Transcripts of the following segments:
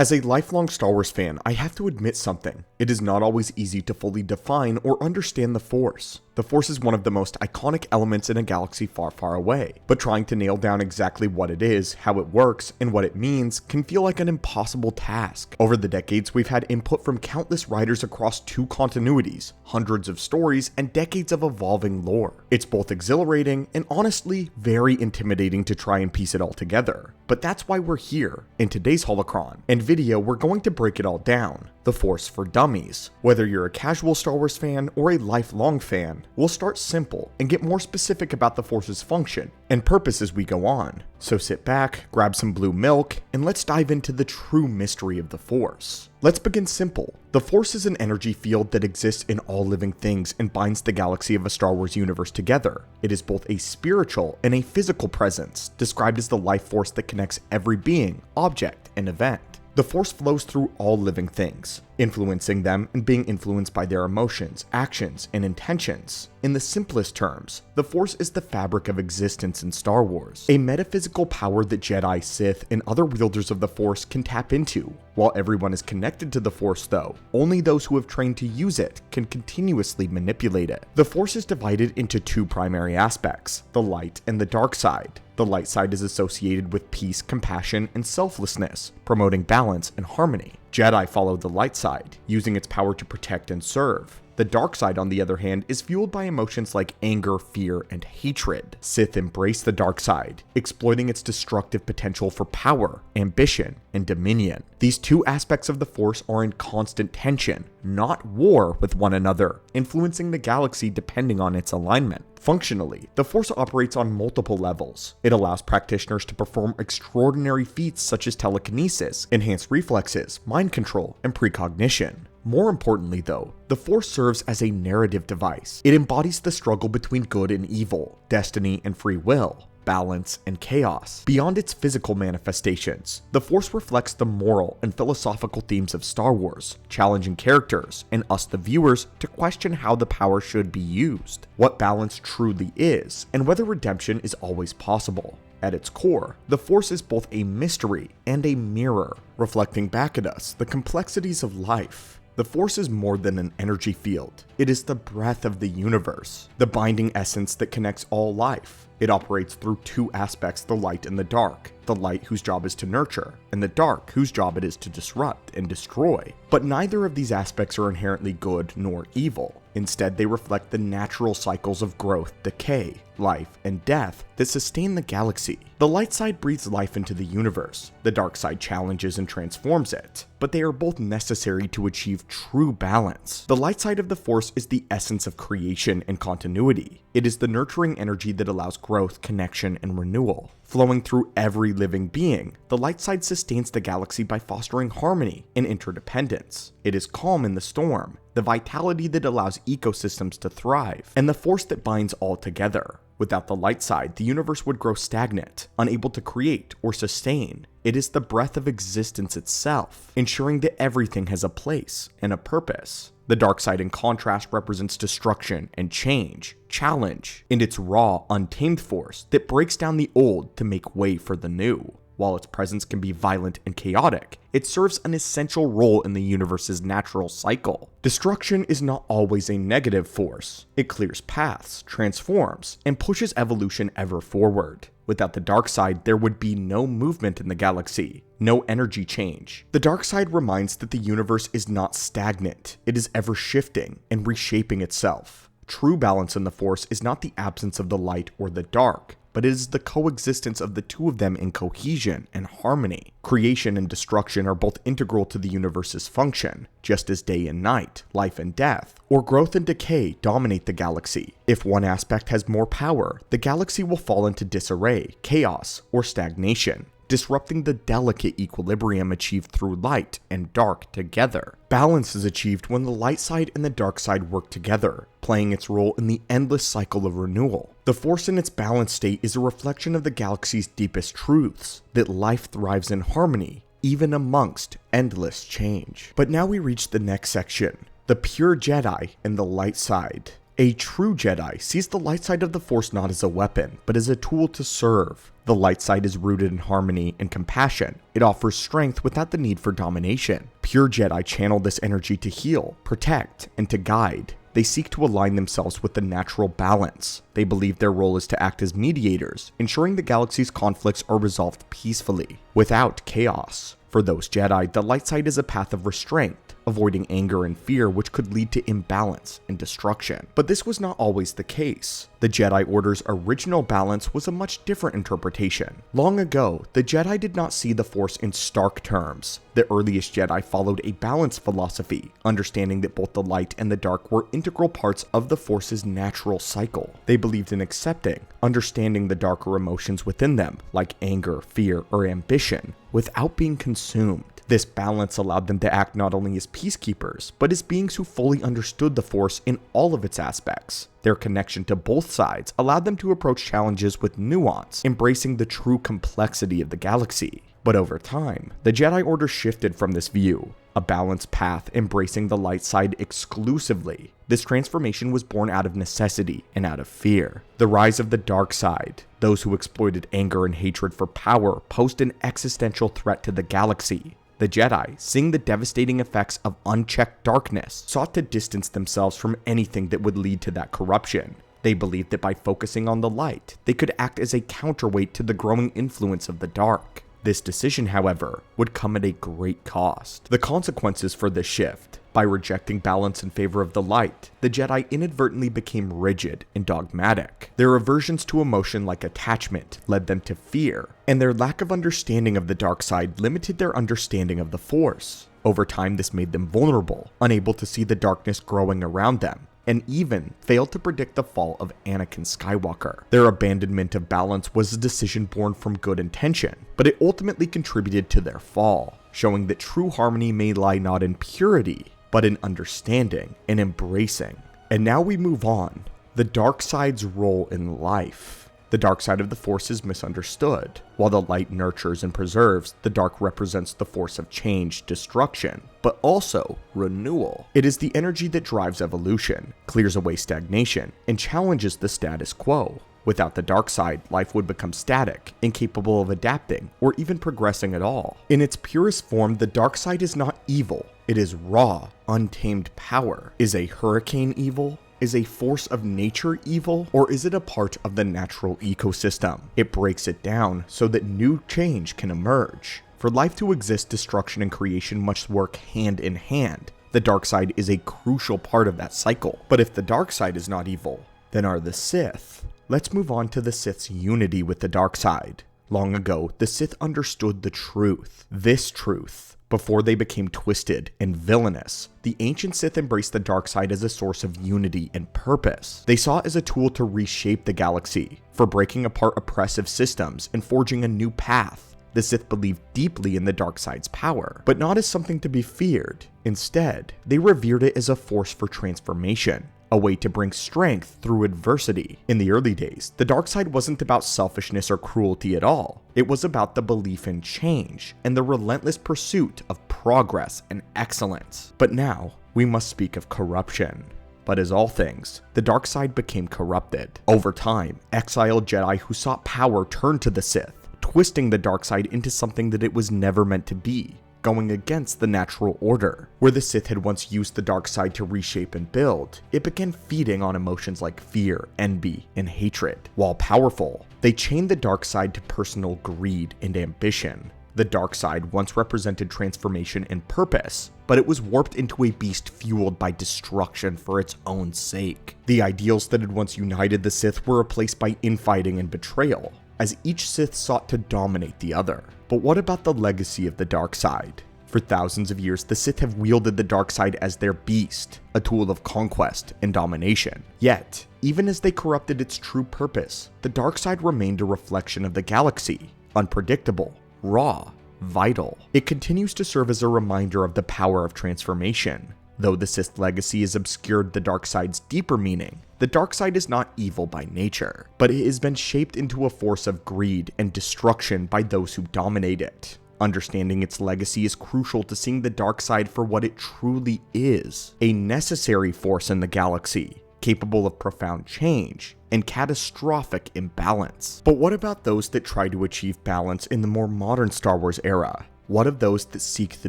As a lifelong Star Wars fan, I have to admit something. It is not always easy to fully define or understand the Force. The Force is one of the most iconic elements in a galaxy far, far away, but trying to nail down exactly what it is, how it works, and what it means can feel like an impossible task. Over the decades, we've had input from countless writers across 2 continuities, hundreds of stories, and decades of evolving lore. It's both exhilarating and honestly very intimidating to try and piece it all together. But that's why we're here. In today's Holocron and video, we're going to break it all down. The Force for Dummies. Whether you're a casual Star Wars fan or a lifelong fan, we'll start simple and get more specific about the Force's function and purpose as we go on. So sit back, grab some blue milk, and let's dive into the true mystery of the Force. Let's begin simple. The Force is an energy field that exists in all living things and binds the galaxy of a Star Wars universe together. It is both a spiritual and a physical presence, described as the life force that connects every being, object, and event. The Force flows through all living things, influencing them and being influenced by their emotions, actions, and intentions. In the simplest terms, the Force is the fabric of existence in Star Wars, a metaphysical power that Jedi, Sith, and other wielders of the Force can tap into. While everyone is connected to the Force though, only those who have trained to use it can continuously manipulate it. The Force is divided into 2 primary aspects, the light and the dark side. The light side is associated with peace, compassion, and selflessness, promoting balance and harmony. Jedi follow the light side, using its power to protect and serve. The dark side, on the other hand, is fueled by emotions like anger, fear, and hatred. Sith embrace the dark side, exploiting its destructive potential for power, ambition, and dominion. These 2 aspects of the Force are in constant tension, not war with one another, influencing the galaxy depending on its alignment. Functionally, the Force operates on multiple levels. It allows practitioners to perform extraordinary feats such as telekinesis, enhanced reflexes, mind control, and precognition. More importantly though, the Force serves as a narrative device. It embodies the struggle between good and evil, destiny and free will, balance and chaos. Beyond its physical manifestations, the Force reflects the moral and philosophical themes of Star Wars, challenging characters and us the viewers to question how the power should be used, what balance truly is, and whether redemption is always possible. At its core, the Force is both a mystery and a mirror, reflecting back at us the complexities of life. The Force is more than an energy field. It is the breath of the universe, the binding essence that connects all life. It operates through 2 aspects, the light and the dark. The light, whose job is to nurture, and the dark, whose job it is to disrupt and destroy. But neither of these aspects are inherently good nor evil. Instead, they reflect the natural cycles of growth, decay, life, and death that sustain the galaxy. The light side breathes life into the universe. The dark side challenges and transforms it. But they are both necessary to achieve true balance. The light side of the Force is the essence of creation and continuity. It is the nurturing energy that allows growth, connection, and renewal. Flowing through every living being, the light side sustains the galaxy by fostering harmony and interdependence. It is calm in the storm, the vitality that allows ecosystems to thrive, and the force that binds all together. Without the light side, the universe would grow stagnant, unable to create or sustain. It is the breath of existence itself, ensuring that everything has a place and a purpose. The dark side, in contrast, represents destruction and change, challenge, and its raw, untamed force that breaks down the old to make way for the new. While its presence can be violent and chaotic, it serves an essential role in the universe's natural cycle. Destruction is not always a negative force. It clears paths, transforms, and pushes evolution ever forward. Without the dark side, there would be no movement in the galaxy, no energy change. The dark side reminds that the universe is not stagnant. It is ever shifting and reshaping itself. True balance in the force is not the absence of the light or the dark, but it is the coexistence of the two of them in cohesion and harmony. Creation and destruction are both integral to the universe's function, just as day and night, life and death, or growth and decay dominate the galaxy. If one aspect has more power, the galaxy will fall into disarray, chaos, or stagnation, disrupting the delicate equilibrium achieved through light and dark together. Balance is achieved when the light side and the dark side work together, playing its role in the endless cycle of renewal. The force in its balanced state is a reflection of the galaxy's deepest truths, that life thrives in harmony, even amongst endless change. But now we reach the next section, the pure Jedi and the light side. A true Jedi sees the light side of the Force not as a weapon, but as a tool to serve. The light side is rooted in harmony and compassion. It offers strength without the need for domination. Pure Jedi channel this energy to heal, protect, and to guide. They seek to align themselves with the natural balance. They believe their role is to act as mediators, ensuring the galaxy's conflicts are resolved peacefully, without chaos. For those Jedi, the light side is a path of restraint, avoiding anger and fear which could lead to imbalance and destruction. But this was not always the case. The Jedi Order's original balance was a much different interpretation. Long ago, the Jedi did not see the Force in stark terms. The earliest Jedi followed a balanced philosophy, understanding that both the light and the dark were integral parts of the Force's natural cycle. They believed in accepting, understanding the darker emotions within them, like anger, fear, or ambition, without being consumed. This balance allowed them to act not only as peacekeepers, but as beings who fully understood the Force in all of its aspects. Their connection to both sides allowed them to approach challenges with nuance, embracing the true complexity of the galaxy. But over time, the Jedi Order shifted from this view, a balanced path embracing the light side exclusively. This transformation was born out of necessity and out of fear. The rise of the dark side, those who exploited anger and hatred for power, posed an existential threat to the galaxy. The Jedi, seeing the devastating effects of unchecked darkness, sought to distance themselves from anything that would lead to that corruption. They believed that by focusing on the light, they could act as a counterweight to the growing influence of the dark. This decision, however, would come at a great cost. The consequences for this shift: by rejecting balance in favor of the light, the Jedi inadvertently became rigid and dogmatic. Their aversions to emotion like attachment led them to fear, and their lack of understanding of the dark side limited their understanding of the Force. Over time, this made them vulnerable, unable to see the darkness growing around them, and even failed to predict the fall of Anakin Skywalker. Their abandonment of balance was a decision born from good intention, but it ultimately contributed to their fall, showing that true harmony may lie not in purity, but in understanding and embracing. And now we move on. The dark side's role in life. The dark side of the Force is misunderstood. While the light nurtures and preserves, the dark represents the force of change, destruction, but also renewal. It is the energy that drives evolution, clears away stagnation, and challenges the status quo. Without the dark side, life would become static, incapable of adapting, or even progressing at all. In its purest form, the dark side is not evil. It is raw, untamed power. Is a hurricane evil? Is a force of nature evil, or is it a part of the natural ecosystem? It breaks it down so that new change can emerge. For life to exist, destruction and creation must work hand in hand. The dark side is a crucial part of that cycle. But if the dark side is not evil, then are the Sith? Let's move on to the Sith's unity with the dark side. Long ago, the Sith understood the truth. This truth. Before they became twisted and villainous, the ancient Sith embraced the dark side as a source of unity and purpose. They saw it as a tool to reshape the galaxy, for breaking apart oppressive systems and forging a new path. The Sith believed deeply in the dark side's power, but not as something to be feared. Instead, they revered it as a force for transformation, a way to bring strength through adversity. In the early days, the dark side wasn't about selfishness or cruelty at all. It was about the belief in change and the relentless pursuit of progress and excellence. But now, we must speak of corruption. But as all things, the dark side became corrupted. Over time, exiled Jedi who sought power turned to the Sith, twisting the dark side into something that it was never meant to be, going against the natural order. Where the Sith had once used the dark side to reshape and build, it began feeding on emotions like fear, envy, and hatred. While powerful, they chained the dark side to personal greed and ambition. The dark side once represented transformation and purpose, but it was warped into a beast fueled by destruction for its own sake. The ideals that had once united the Sith were replaced by infighting and betrayal, as each Sith sought to dominate the other. But what about the legacy of the dark side? For thousands of years, the Sith have wielded the dark side as their beast, a tool of conquest and domination. Yet, even as they corrupted its true purpose, the dark side remained a reflection of the galaxy, unpredictable, raw, vital. It continues to serve as a reminder of the power of transformation. Though the Sith legacy has obscured the dark side's deeper meaning, the dark side is not evil by nature, but it has been shaped into a force of greed and destruction by those who dominate it. Understanding its legacy is crucial to seeing the dark side for what it truly is, a necessary force in the galaxy, capable of profound change and catastrophic imbalance. But what about those that try to achieve balance in the more modern Star Wars era? What of those that seek the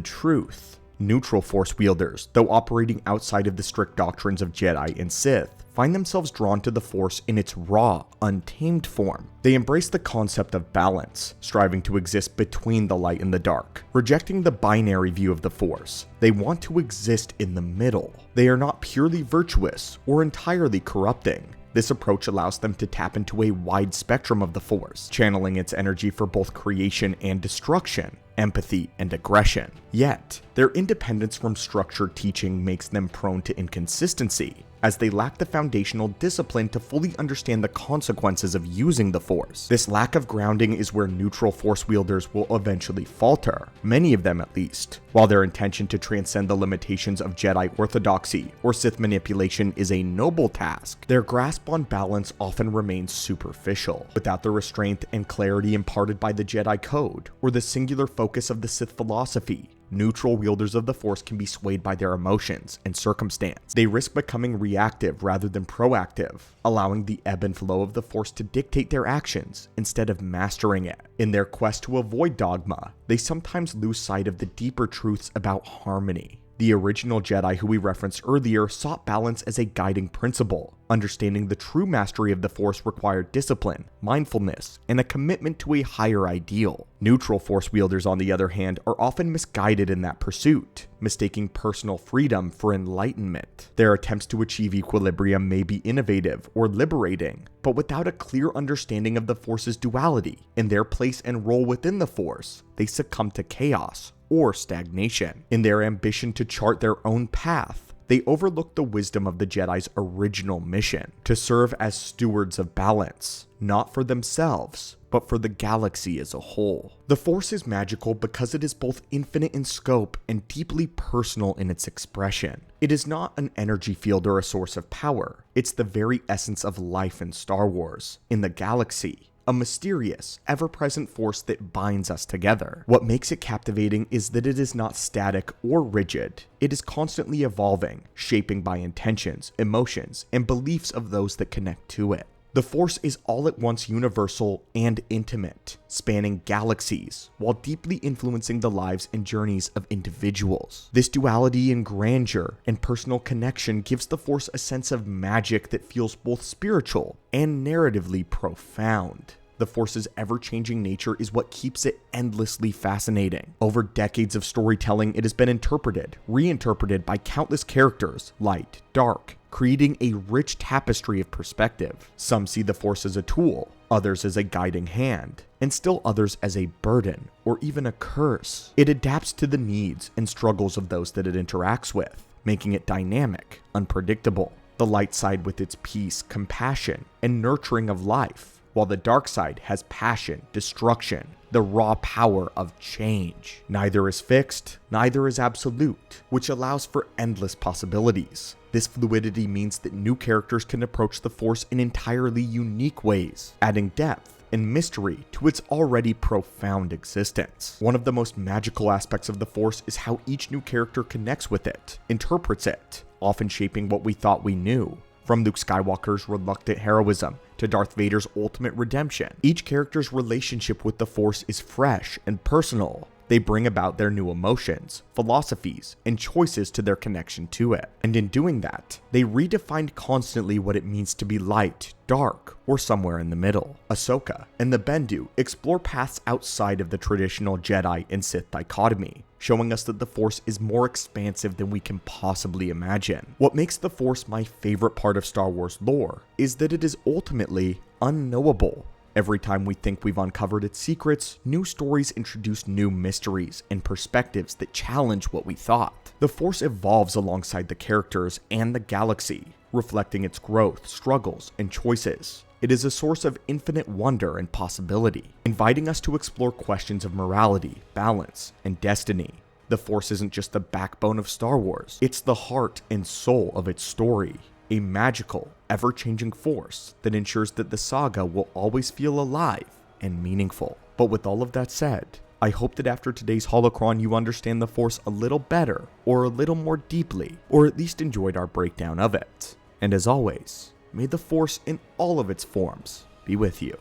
truth? Neutral Force wielders, though operating outside of the strict doctrines of Jedi and Sith, find themselves drawn to the Force in its raw, untamed form. They embrace the concept of balance, striving to exist between the light and the dark, rejecting the binary view of the Force. They want to exist in the middle. They are not purely virtuous or entirely corrupting. This approach allows them to tap into a wide spectrum of the Force, channeling its energy for both creation and destruction, empathy and aggression. Yet, their independence from structured teaching makes them prone to inconsistency, as they lack the foundational discipline to fully understand the consequences of using the Force. This lack of grounding is where neutral Force wielders will eventually falter, many of them at least. While their intention to transcend the limitations of Jedi orthodoxy or Sith manipulation is a noble task, their grasp on balance often remains superficial. Without the restraint and clarity imparted by the Jedi Code, or the singular focus of the Sith philosophy, neutral wielders of the Force can be swayed by their emotions and circumstance. They risk becoming reactive rather than proactive, allowing the ebb and flow of the Force to dictate their actions instead of mastering it. In their quest to avoid dogma, they sometimes lose sight of the deeper truths about harmony. The original Jedi who we referenced earlier sought balance as a guiding principle. Understanding the true mastery of the Force required discipline, mindfulness, and a commitment to a higher ideal. Neutral Force wielders, on the other hand, are often misguided in that pursuit, mistaking personal freedom for enlightenment. Their attempts to achieve equilibrium may be innovative or liberating, but without a clear understanding of the Force's duality and their place and role within the Force, they succumb to chaos or stagnation. In their ambition to chart their own path, they overlook the wisdom of the Jedi's original mission, to serve as stewards of balance, not for themselves, but for the galaxy as a whole. The Force is magical because it is both infinite in scope and deeply personal in its expression. It is not an energy field or a source of power. It's the very essence of life in Star Wars, in the galaxy. A mysterious, ever-present force that binds us together. What makes it captivating is that it is not static or rigid. It is constantly evolving, shaping by intentions, emotions, and beliefs of those that connect to it. The Force is all at once universal and intimate, spanning galaxies, while deeply influencing the lives and journeys of individuals. This duality in grandeur and personal connection gives the Force a sense of magic that feels both spiritual and narratively profound. The Force's ever-changing nature is what keeps it endlessly fascinating. Over decades of storytelling, it has been interpreted, reinterpreted by countless characters, light, dark, creating a rich tapestry of perspective. Some see the Force as a tool, others as a guiding hand, and still others as a burden, or even a curse. It adapts to the needs and struggles of those that it interacts with, making it dynamic, unpredictable. The light side with its peace, compassion, and nurturing of life, while the dark side has passion, destruction, the raw power of change. Neither is fixed, neither is absolute, which allows for endless possibilities. This fluidity means that new characters can approach the Force in entirely unique ways, adding depth and mystery to its already profound existence. One of the most magical aspects of the Force is how each new character connects with it, interprets it, often shaping what we thought we knew. From Luke Skywalker's reluctant heroism to Darth Vader's ultimate redemption, each character's relationship with the Force is fresh and personal. They bring about their new emotions, philosophies, and choices to their connection to it. And in doing that, they redefine constantly what it means to be light, dark, or somewhere in the middle. Ahsoka and the Bendu explore paths outside of the traditional Jedi and Sith dichotomy, showing us that the Force is more expansive than we can possibly imagine. What makes the Force my favorite part of Star Wars lore is that it is ultimately unknowable. Every time we think we've uncovered its secrets, new stories introduce new mysteries and perspectives that challenge what we thought. The Force evolves alongside the characters and the galaxy, reflecting its growth, struggles, and choices. It is a source of infinite wonder and possibility, inviting us to explore questions of morality, balance, and destiny. The Force isn't just the backbone of Star Wars, it's the heart and soul of its story. A magical, ever-changing force that ensures that the saga will always feel alive and meaningful. But with all of that said, I hope that after today's holocron you understand the Force a little better, or a little more deeply, or at least enjoyed our breakdown of it. And as always, may the Force in all of its forms be with you.